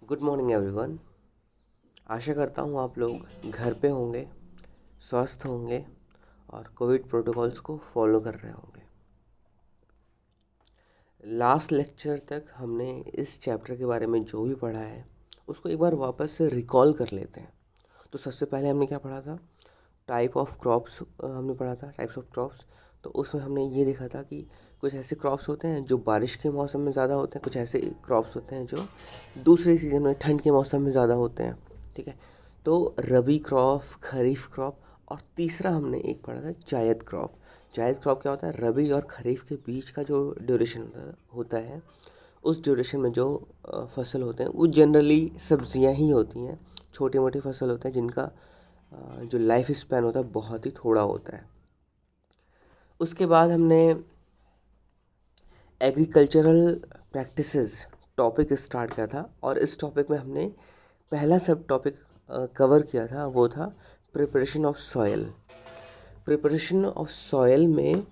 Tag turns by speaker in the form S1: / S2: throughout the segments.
S1: Good morning everyone. आशा करता हूँ आप लोग घर पे होंगे, स्वस्थ होंगे और कोविड प्रोटोकॉल्स को फॉलो कर रहे होंगे। लास्ट लेक्चर तक हमने इस चैप्टर के बारे में जो भी पढ़ा है उसको एक बार वापस से रिकॉल कर लेते हैं। तो सबसे पहले हमने क्या पढ़ा था? टाइप ऑफ क्रॉप्स हमने पढ़ा था, टाइप्स ऑफ क्रॉप्स। तो उसमें हमने ये देखा था कि कुछ ऐसे क्रॉप्स होते हैं जो बारिश के मौसम में ज़्यादा होते हैं, कुछ ऐसे क्रॉप्स होते हैं जो दूसरे सीज़न में ठंड के मौसम में ज़्यादा होते हैं। ठीक है, तो रबी क्रॉप, खरीफ क्रॉप और तीसरा हमने एक पढ़ा था जायद क्रॉप। जायद क्रॉप क्या होता है? रबी और खरीफ के बीच का जो ड्यूरेशन होता है, उस ड्यूरेशन में जो फसल होते हैं वो जनरली सब्जियां ही होती हैं। छोटे मोटे फसल होते हैं जिनका जो लाइफ स्पैन होता है बहुत ही थोड़ा होता है। उसके बाद हमने एग्रीकल्चरल प्रैक्टिसेस टॉपिक स्टार्ट किया था और इस टॉपिक में हमने पहला सब टॉपिक कवर किया था, वो था preparation of soil. Preparation of soil में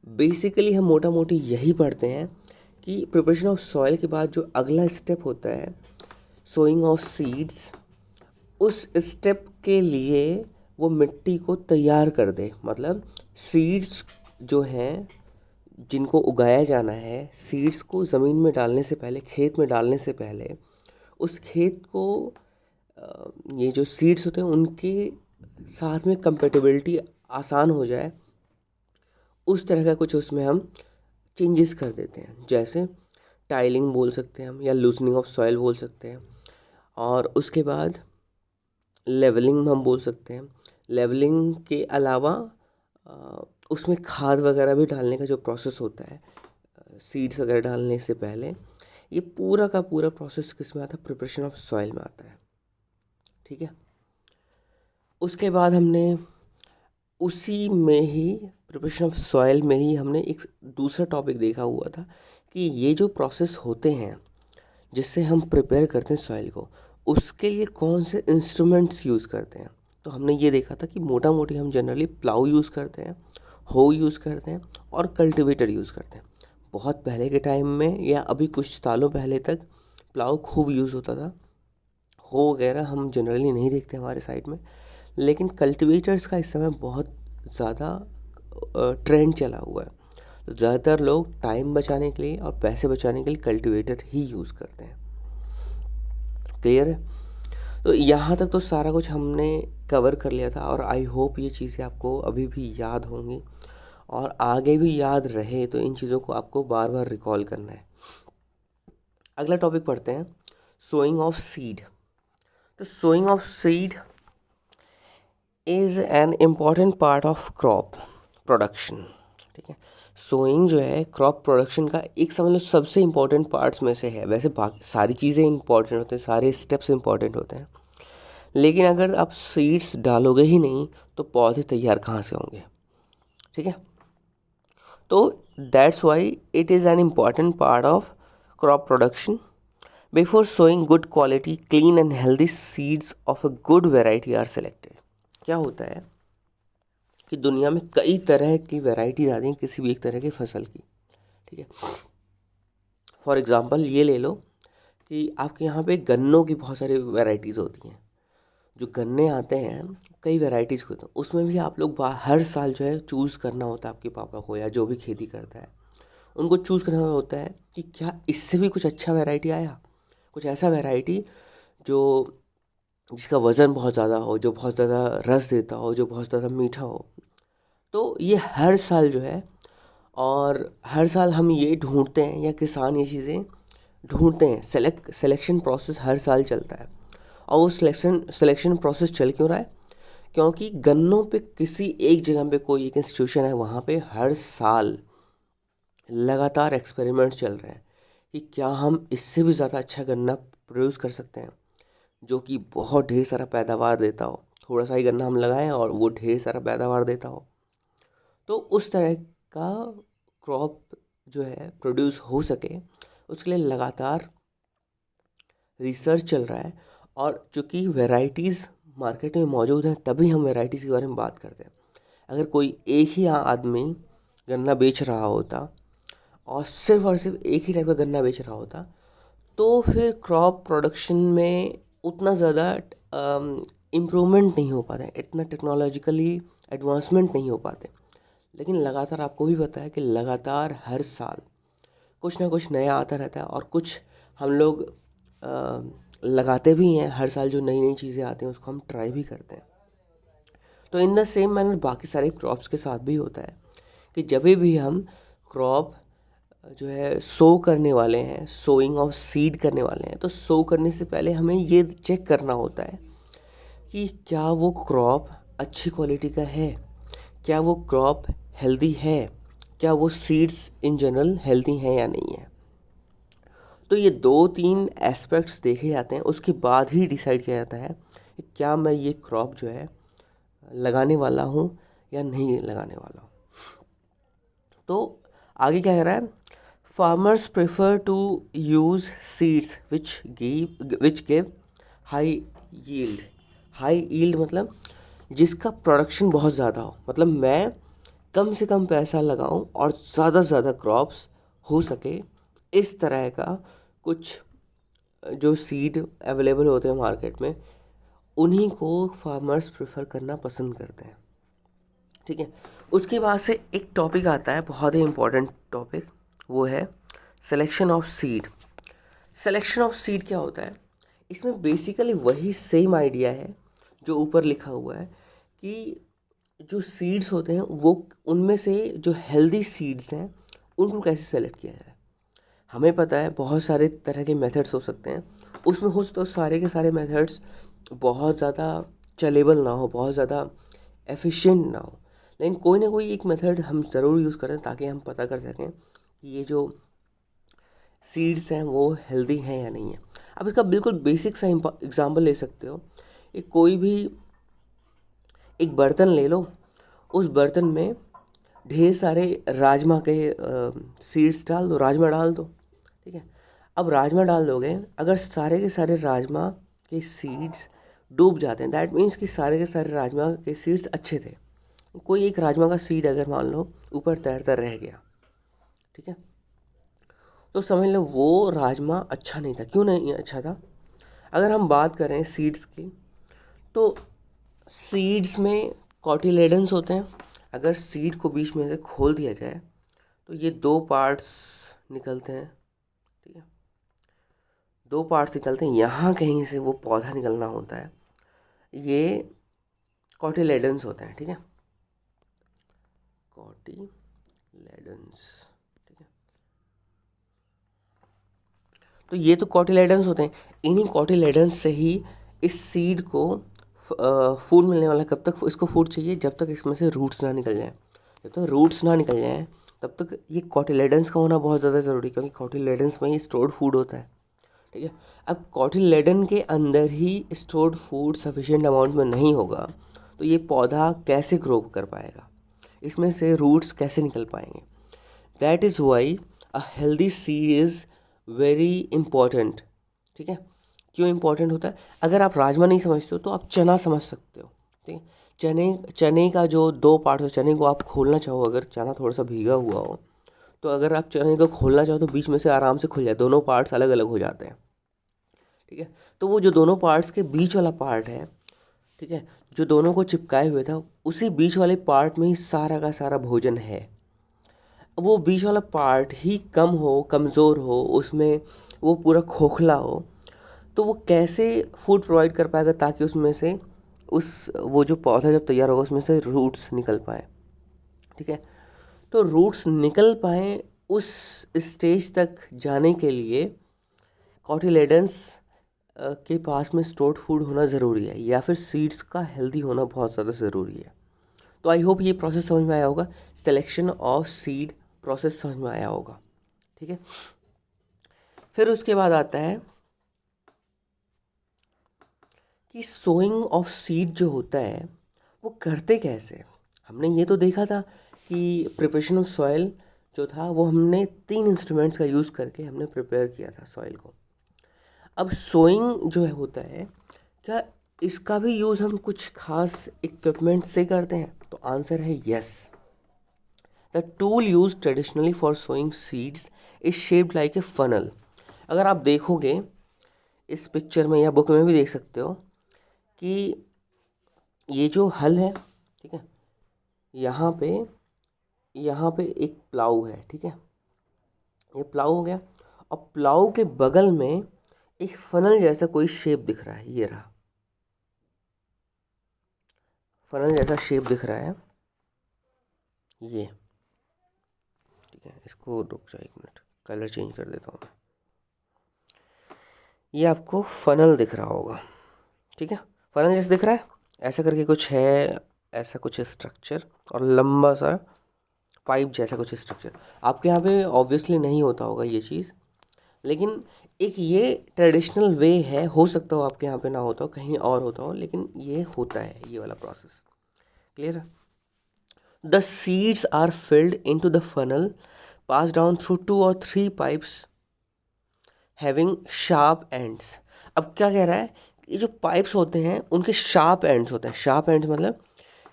S1: बेसिकली हम मोटा मोटी यही पढ़ते हैं कि प्रिपरेशन ऑफ सॉयल के बाद जो अगला स्टेप होता है, सोइंग ऑफ सीड्स, उस स्टेप के लिए वो मिट्टी को तैयार कर दे। मतलब सीड्स जो हैं जिनको उगाया जाना है, सीड्स को ज़मीन में डालने से पहले, खेत में डालने से पहले उस खेत को ये जो सीड्स होते हैं उनके साथ में कंपेटिबिलिटी आसान हो जाए, उस तरह का कुछ उसमें हम चेंजेस कर देते हैं। जैसे टाइलिंग बोल सकते हैं हम, या लूजनिंग ऑफ सॉइल बोल सकते हैं। और उसके बाद लेवलिंग हम बोल सकते हैं। लेवलिंग के अलावा उसमें खाद वगैरह भी डालने का जो प्रोसेस होता है सीड्स वगैरह डालने से पहले, ये पूरा का पूरा प्रोसेस किस में आता है? प्रिपरेशन ऑफ सॉइल में आता है। ठीक है, उसके बाद हमने उसी में ही प्रिपरेशन ऑफ सॉइल में ही हमने एक दूसरा टॉपिक देखा हुआ था कि ये जो प्रोसेस होते हैं जिससे हम प्रिपेयर करते हैं सॉइल को, उसके लिए कौन से इंस्ट्रूमेंट्स यूज़ करते हैं। तो हमने ये देखा था कि मोटा मोटी हम जनरली प्लाऊ यूज़ करते हैं, हो यूज़ करते हैं और कल्टीवेटर यूज़ करते हैं। बहुत पहले के टाइम में या अभी कुछ सालों पहले तक प्लाऊ खूब यूज़ होता था, हो वगैरह हम जनरली नहीं देखते हमारे साइड में। लेकिन कल्टीवेटर्स का इस समय बहुत ज़्यादा ट्रेंड चला हुआ है। तो ज़्यादातर लोग टाइम बचाने के लिए और पैसे बचाने के लिए कल्टीवेटर ही यूज़ करते हैं। क्लियर है? तो यहाँ तक तो सारा कुछ हमने कवर कर लिया था और आई होप ये चीज़ें आपको अभी भी याद होंगी और आगे भी याद रहे, तो इन चीज़ों को आपको बार बार रिकॉल करना है। अगला टॉपिक पढ़ते हैं, सोइंग ऑफ सीड। तो sowing of seed is an important part of crop production. ठीक है, सोइंग जो है क्रॉप प्रोडक्शन का एक समझ लो सबसे इम्पॉर्टेंट पार्ट्स में से है। वैसे बाकी सारी चीज़ें इंपॉर्टेंट होते हैं, सारे स्टेप्स इंपॉर्टेंट होते हैं, लेकिन अगर आप सीड्स डालोगे ही नहीं तो पौधे तैयार कहाँ से होंगे? ठीक है, तो that's why it is an important part of crop production. Before sowing good quality clean and healthy seeds of a good variety are selected. क्या होता है कि दुनिया में कई तरह की वैरायटीज आती हैं किसी भी एक तरह की फसल की। ठीक है, फॉर एग्ज़ाम्पल ये ले लो कि आपके यहाँ पे गन्नों की बहुत सारी वैरायटीज़ होती हैं। जो गन्ने आते हैं कई वैरायटीज़ के होते हैं, उसमें भी आप लोग हर साल जो है चूज़ करना होता है आपके पापा को या जो भी खेती करता है, उनको चूज़ करना होता है कि क्या इससे भी कुछ अच्छा वैरायटी आया, कुछ ऐसा वैरायटी जो जिसका वज़न बहुत ज़्यादा हो, जो बहुत ज़्यादा रस देता हो, जो बहुत ज़्यादा मीठा हो। तो ये हर साल जो है, और हर साल हम ये ढूंढते हैं या किसान ये चीज़ें ढूंढते हैं। सिलेक्शन प्रोसेस हर साल चलता है। और वो सिलेक्शन प्रोसेस चल क्यों रहा है? क्योंकि गन्नों पे किसी एक जगह पे कोई एक इंस्टीट्यूशन है, वहाँ पे हर साल लगातार एक्सपेरिमेंट्स चल रहे हैं कि क्या हम इससे भी ज़्यादा अच्छा गन्ना प्रोड्यूस कर सकते हैं जो कि बहुत ढेर सारा पैदावार देता हो। थोड़ा सा ही गन्ना हम लगाएं और वो ढेर सारा पैदावार देता हो। तो उस तरह का क्रॉप जो है प्रोड्यूस हो सके, उसके लिए लगातार रिसर्च चल रहा है। और चूँकि वैरायटीज़ मार्केट में मौजूद हैं तभी हम वैरायटीज़ के बारे में बात करते हैं। अगर कोई एक ही आदमी गन्ना बेच रहा होता और सिर्फ एक ही टाइप का गन्ना बेच रहा होता, तो फिर क्रॉप प्रोडक्शन में उतना ज़्यादा इम्प्रूवमेंट नहीं हो पाता है, इतना टेक्नोलॉजिकली एडवांसमेंट नहीं हो पाते। लेकिन लगातार आपको भी पता है कि लगातार हर साल कुछ ना कुछ नया आता रहता है, और कुछ हम लोग लगाते भी हैं हर साल। जो नई नई चीज़ें आती हैं उसको हम ट्राई भी करते हैं। तो इन द सेम मैनर बाकी सारे क्रॉप्स के साथ भी होता है कि जब भी हम क्रॉप जो है सो करने वाले हैं, सोइंग ऑफ सीड करने वाले हैं, तो सो करने से पहले हमें ये चेक करना होता है कि क्या वो क्रॉप अच्छी क्वालिटी का है, क्या वो क्रॉप हेल्दी है, क्या वो सीड्स इन जनरल हेल्दी हैं या नहीं है। तो ये 2-3 एस्पेक्ट्स देखे जाते हैं, उसके बाद ही डिसाइड किया जाता है कि क्या मैं ये क्रॉप जो है लगाने वाला हूँ या नहीं लगाने वाला हूँ। तो आगे क्या कह रहा है, farmers prefer to use seeds which give high yield. High yield मतलब जिसका प्रोडक्शन बहुत ज़्यादा हो, मतलब मैं कम से कम पैसा लगाऊं और ज़्यादा से ज़्यादा क्रॉप्स हो सके, इस तरह का कुछ जो सीड अवेलेबल होते हैं मार्केट में, उन्हीं को फार्मर्स प्रेफर करना पसंद करते हैं। ठीक है, उसके बाद से एक टॉपिक आता है, बहुत ही इम्पोर्टेंट टॉपिक, वो है selection of seed. Selection of seed क्या होता है, इसमें बेसिकली वही सेम आइडिया है जो ऊपर लिखा हुआ है कि जो सीड्स होते हैं वो, उनमें से जो हेल्दी सीड्स हैं उनको कैसे सेलेक्ट किया जाए। हमें पता है बहुत सारे तरह के मेथड्स हो सकते हैं, उसमें हो तो सारे के सारे मेथड्स बहुत ज़्यादा चलेबल ना हो, बहुत ज़्यादा एफिशिएंट ना हो, लेकिन कोई ना कोई एक मेथड हम ज़रूर यूज़ करें ताकि हम पता कर सकें कि ये जो सीड्स हैं वो हेल्दी हैं या नहीं है। अब इसका बिल्कुल बेसिक सा एग्जांपल ले सकते हो, एक कोई भी एक बर्तन ले लो, उस बर्तन में ढेर सारे राजमा के सीड्स डाल दो, राजमा डाल दो। ठीक है, अब राजमा डाल दोगे, अगर सारे के सारे राजमा के सीड्स डूब जाते हैं, दैट मीन्स कि सारे के सारे राजमा के सीड्स अच्छे थे। कोई एक राजमा का सीड अगर मान लो ऊपर तैरता रह गया, ठीक है, तो समझ लो वो राजमा अच्छा नहीं था। क्यों नहीं अच्छा था? अगर हम बात करें सीड्स की, तो सीड्स में कॉटिलेडन्स होते हैं। अगर सीड को बीच में से खोल दिया जाए तो ये 2 पार्ट्स निकलते हैं। ठीक है, 2 पार्ट्स निकलते हैं, यहाँ कहीं से वो पौधा निकलना होता है, ये कॉटिलेडन्स होते हैं। ठीक है, कॉटिलेडन्स। ठीक है, तो ये तो कॉटिलेडन्स होते हैं, इन्हीं कॉटिलेडन्स से ही इस सीड को फूड मिलने वाला। कब तक इसको फूड चाहिए? जब तक इसमें से रूट्स ना निकल जाएं। जब तक रूट्स ना निकल जाएं तब तक ये कॉटिलेडन्स का होना बहुत ज़्यादा ज़रूरी है, क्योंकि कॉटिलेडन्स में ही स्टोर्ड फूड होता है। ठीक है, अब कॉटिलेडन के अंदर ही स्टोर्ड फूड सफिशिएंट अमाउंट में नहीं होगा तो ये पौधा कैसे ग्रो कर पाएगा, इसमें से रूट्स कैसे निकल पाएंगे। That is why a healthy seed is very important. ठीक है, क्यों इम्पॉर्टेंट होता है? अगर आप राजमा नहीं समझते हो तो आप चना समझ सकते हो। ठीक है, चने का जो 2 पार्ट हो, चने को आप खोलना चाहो, अगर चना थोड़ा सा भीगा हुआ हो तो अगर आप चने को खोलना चाहो तो बीच में से आराम से खुल जाए, दोनों पार्ट्स अलग अलग हो जाते हैं। ठीक है, तो वो जो दोनों पार्ट्स के बीच वाला पार्ट है, ठीक है, जो दोनों को चिपकाए हुए था, उसी बीच वाले पार्ट में ही सारा का सारा भोजन है। वो बीच वाला पार्ट ही कम हो, कमज़ोर हो, उसमें वो पूरा खोखला हो, तो वो कैसे फूड प्रोवाइड कर पाएगा ताकि उसमें से वो जो पौधा जब तैयार होगा उसमें से रूट्स निकल पाए। ठीक है, तो रूट्स निकल पाए, उस स्टेज तक जाने के लिए कॉटिलेडन्स के पास में स्टोर्ड फूड होना ज़रूरी है, या फिर सीड्स का हेल्दी होना बहुत ज़्यादा ज़रूरी है। तो आई होप ये प्रोसेस समझ में आया होगा, सिलेक्शन ऑफ सीड प्रोसेस समझ में आया होगा। ठीक है, फिर उसके बाद आता है कि सोइंग ऑफ सीड जो होता है वो करते कैसे। हमने ये तो देखा था कि प्रिपरेशन ऑफ सॉइल जो था वो हमने 3 इंस्ट्रूमेंट्स का यूज़ करके हमने प्रिपेयर किया था सॉइल को। अब सोइंग जो है होता है, क्या इसका भी यूज़ हम कुछ खास इक्विपमेंट से करते हैं? तो आंसर है yes. The tool used traditionally for sowing seeds is shaped like a funnel. अगर आप देखोगे इस पिक्चर में या बुक में भी देख सकते हो कि ये जो हल है, ठीक है, यहाँ पे एक प्लाऊ है, ठीक है, ये प्लाऊ हो गया, और प्लाऊ के बगल में एक फनल जैसा कोई शेप दिख रहा है, ये रहा फनल जैसा शेप दिख रहा है ये, ठीक है। इसको रुक जाओ 1 मिनट, कलर चेंज कर देता हूँ मैं। ये आपको फनल दिख रहा होगा, ठीक है, फनल जैसे दिख रहा है, ऐसा करके कुछ है, ऐसा कुछ स्ट्रक्चर, और लंबा सा पाइप जैसा कुछ स्ट्रक्चर। आपके यहाँ पे ऑब्वियसली नहीं होता होगा ये चीज़, लेकिन एक ये ट्रेडिशनल वे है, हो सकता हो आपके यहाँ पे ना होता हो, कहीं और होता हो, लेकिन ये होता है, ये वाला प्रोसेस। क्लियर है? The seeds are filled into the funnel, pass down through 2 or 3 pipes having sharp ends. अब क्या कह रहा है, ये जो पाइप्स होते हैं उनके शार्प एंड्स होते हैं। शार्प एंड्स मतलब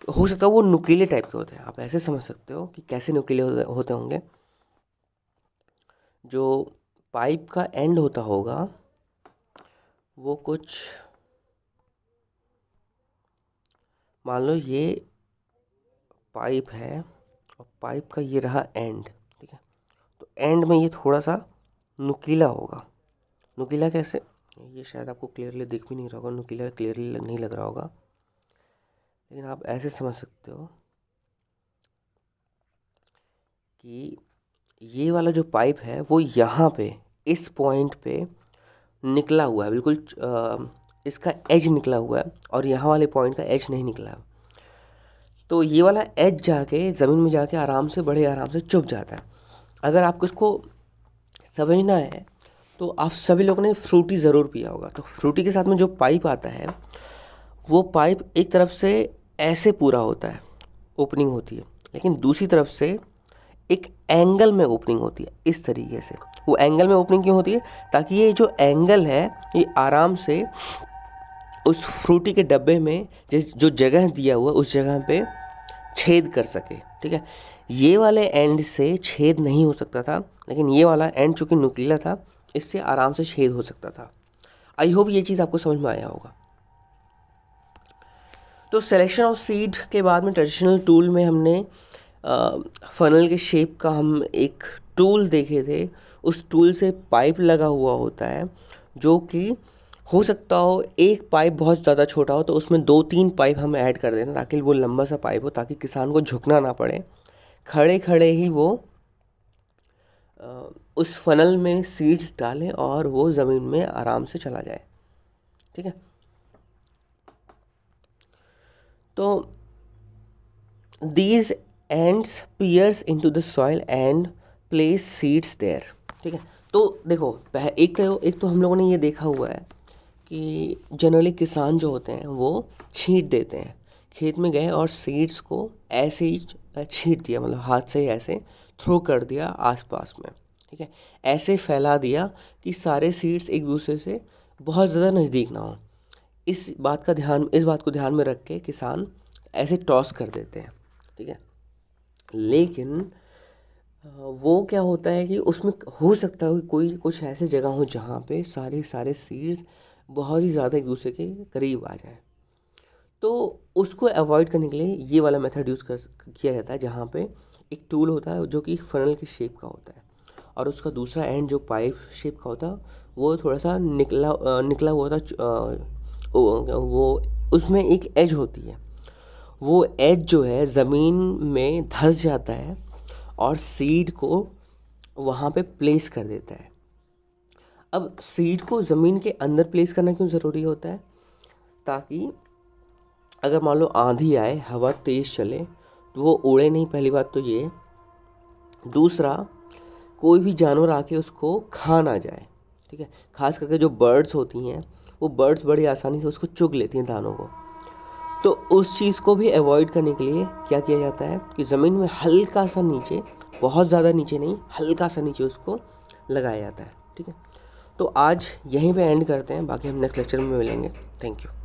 S1: हो सकता है वो नुकीले टाइप के होते हैं, आप ऐसे समझ सकते हो कि कैसे नुकीले होते होंगे। जो पाइप का एंड होता होगा वो कुछ, मान लो ये पाइप है और पाइप का ये रहा एंड, ठीक है, तो एंड में ये थोड़ा सा नुकीला होगा। नुकीला कैसे, ये शायद आपको क्लियरली दिख भी नहीं रहा होगा, नुकीला क्लियरली नहीं लग रहा होगा, लेकिन आप ऐसे समझ सकते हो कि ये वाला जो पाइप है वो यहाँ पे इस पॉइंट पे निकला हुआ है, बिल्कुल इसका एज निकला हुआ है, और यहाँ वाले पॉइंट का एज नहीं निकला है। तो ये वाला एज जाके ज़मीन में जाके आराम से, बड़े आराम से चुभ जाता है। अगर आपको इसको समझना है तो आप सभी लोगों ने फ्रूटी ज़रूर पिया होगा। तो फ्रूटी के साथ में जो पाइप आता है वो पाइप एक तरफ से ऐसे पूरा होता है, ओपनिंग होती है, लेकिन दूसरी तरफ से एक एंगल में ओपनिंग होती है, इस तरीके से। वो एंगल में ओपनिंग क्यों होती है, ताकि ये जो एंगल है ये आराम से उस फ्रूटी के डब्बे में जिस जो जगह दिया हुआ उस जगह पे छेद कर सके, ठीक है। ये वाले एंड से छेद नहीं हो सकता था, लेकिन ये वाला एंड चूँकि नुकीला था, इससे आराम से छेद हो सकता था। आई होप ये चीज़ आपको समझ में आया होगा। तो सिलेक्शन ऑफ सीड के बाद में ट्रेडिशनल टूल में हमने फनल के शेप का हम एक टूल देखे थे। उस टूल से पाइप लगा हुआ होता है, जो कि हो सकता हो एक पाइप बहुत ज़्यादा छोटा हो तो उसमें 2-3 पाइप हम ऐड कर दें ताकि वो लंबा सा पाइप हो, ताकि किसान को झुकना ना पड़े, खड़े खड़े ही वो उस फनल में सीड्स डालें और वो ज़मीन में आराम से चला जाए, ठीक है। तो these ends pierce into the soil and place seeds there, ठीक है। तो देखो एक तो हम लोगों ने ये देखा हुआ है कि जनरली किसान जो होते हैं वो छींट देते हैं, खेत में गए और सीड्स को ऐसे ही छींट दिया, मतलब हाथ से ही ऐसे थ्रो कर दिया आसपास में, ठीक है, ऐसे फैला दिया कि सारे सीड्स एक दूसरे से बहुत ज़्यादा नज़दीक ना हो। इस बात को ध्यान में रख के किसान ऐसे टॉस कर देते हैं, ठीक है। लेकिन वो क्या होता है कि उसमें हो सकता है कि कोई कुछ ऐसे जगह हो जहाँ पे सारे सीड्स बहुत ही ज़्यादा एक दूसरे के करीब आ जाए, तो उसको अवॉइड करने के लिए ये वाला मेथड किया जाता है, जहाँ पे एक टूल होता है जो कि फनल के शेप का होता है, और उसका दूसरा एंड जो पाइप शेप का होता है वो थोड़ा सा निकला हुआ था, वो उसमें एक एज होती है, वो एज जो है ज़मीन में धंस जाता है और सीड को वहाँ पे प्लेस कर देता है। अब सीड को ज़मीन के अंदर प्लेस करना क्यों ज़रूरी होता है, ताकि अगर मान लो आंधी आए, हवा तेज़ चले तो वो उड़े नहीं, पहली बात तो ये, दूसरा कोई भी जानवर आके उसको खा ना जाए, ठीक है। खास करके जो बर्ड्स होती हैं वो बर्ड्स बड़ी आसानी से उसको चुग लेती हैं दानों को। तो उस चीज़ को भी अवॉइड करने के लिए क्या किया जाता है कि ज़मीन में हल्का सा नीचे, बहुत ज़्यादा नीचे नहीं, हल्का सा नीचे उसको लगाया जाता है, ठीक है। तो आज यहीं पे एंड करते हैं, बाकी हम नेक्स्ट लेक्चर में मिलेंगे। Thank you.